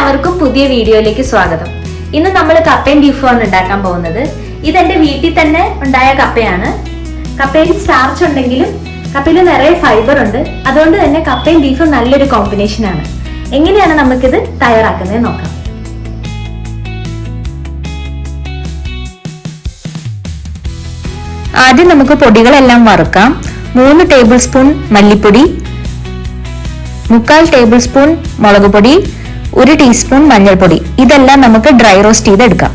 എല്ലാവർക്കും പുതിയ വീഡിയോയിലേക്ക് സ്വാഗതം. ഇന്ന് നമ്മൾ കപ്പയും ബീഫും ആണ് ഉണ്ടാക്കാൻ പോകുന്നത്. ഇതെന്റെ വീട്ടിൽ തന്നെ ഉണ്ടായ കപ്പയാണ്. കപ്പയിൽ സ്റ്റാർച്ച് ഉണ്ടെങ്കിലും കപ്പയിൽ നിറയെ ഫൈബർ ഉണ്ട്. അതുകൊണ്ട് തന്നെ കപ്പയും ബീഫും നല്ലൊരു കോമ്പിനേഷൻ ആണ്. എങ്ങനെയാണ് നമുക്കിത് തയ്യാറാക്കുന്നത് നോക്കാം. ആദ്യം നമുക്ക് പൊടികളെല്ലാം വറുക്കാം. 3 ടേബിൾ സ്പൂൺ മല്ലിപ്പൊടി, 3/4 ടേബിൾ സ്പൂൺ മുളക് പൊടി, 1 ടീസ്പൂൺ മഞ്ഞൾപ്പൊടി. ഇതെല്ലാം നമുക്ക് ഡ്രൈ റോസ്റ്റ് ചെയ്തെടുക്കാം.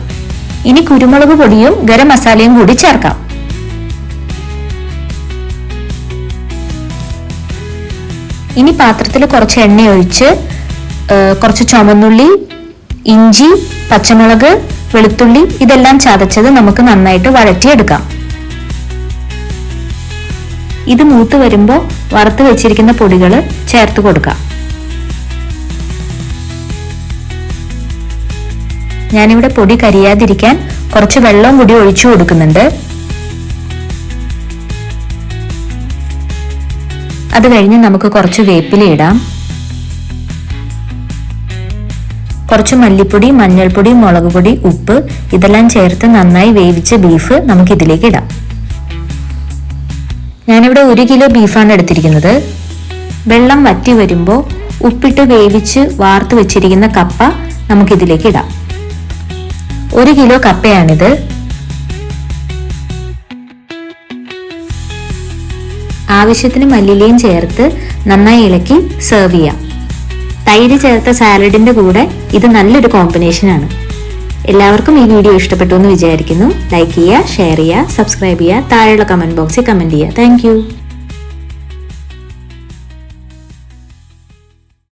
ഇനി കുരുമുളക് പൊടിയും ഗരം മസാലയും കൂടി ചേർക്കാം. ഇനി പാത്രത്തിൽ കുറച്ച് എണ്ണ ഒഴിച്ച് കുറച്ച് ചുവന്നുള്ളി, ഇഞ്ചി, പച്ചമുളക്, വെളുത്തുള്ളി ഇതെല്ലാം ചതച്ചത് നമുക്ക് നന്നായിട്ട് വഴറ്റിയെടുക്കാം. ഇത് മൂത്ത് വരുമ്പോൾ വറുത്ത് വെച്ചിരിക്കുന്ന പൊടികൾ ചേർത്ത് കൊടുക്കാം. ഞാനിവിടെ പൊടി കരിയാതിരിക്കാൻ കുറച്ച് വെള്ളം കൂടി ഒഴിച്ചു കൊടുക്കുന്നുണ്ട്. അത് കഴിഞ്ഞ് നമുക്ക് കുറച്ച് വേപ്പില ഇടാം. കുറച്ച് മല്ലിപ്പൊടി, മഞ്ഞൾപ്പൊടി, മുളക് പൊടി, ഉപ്പ് ഇതെല്ലാം ചേർത്ത് നന്നായി വേവിച്ച ബീഫ് നമുക്ക് ഇതിലേക്ക് ഇടാം. ഞാനിവിടെ 1 കിലോ ബീഫാണ് എടുത്തിരിക്കുന്നത്. വെള്ളം വറ്റി വരുമ്പോൾ ഉപ്പിട്ട് വേവിച്ച് വാർത്ത് വെച്ചിരിക്കുന്ന കപ്പ നമുക്കിതിലേക്ക് ഇടാം. 1 കിലോ കപ്പയാണിത്. ആവശ്യത്തിന് മല്ലിയിലയും ചേർത്ത് നന്നായി ഇളക്കി സെർവ് ചെയ്യാം. തൈര് ചേർത്ത സാലഡിന്റെ കൂടെ ഇത് നല്ലൊരു കോമ്പിനേഷൻ ആണ്. എല്ലാവർക്കും ഈ വീഡിയോ ഇഷ്ടപ്പെട്ടു എന്ന് വിചാരിക്കുന്നു. ലൈക്ക് ചെയ്യുക, ഷെയർ ചെയ്യുക, സബ്സ്ക്രൈബ് ചെയ്യുക, താഴെയുള്ള കമന്റ് ബോക്സിൽ കമന്റ് ചെയ്യുക. Thank you.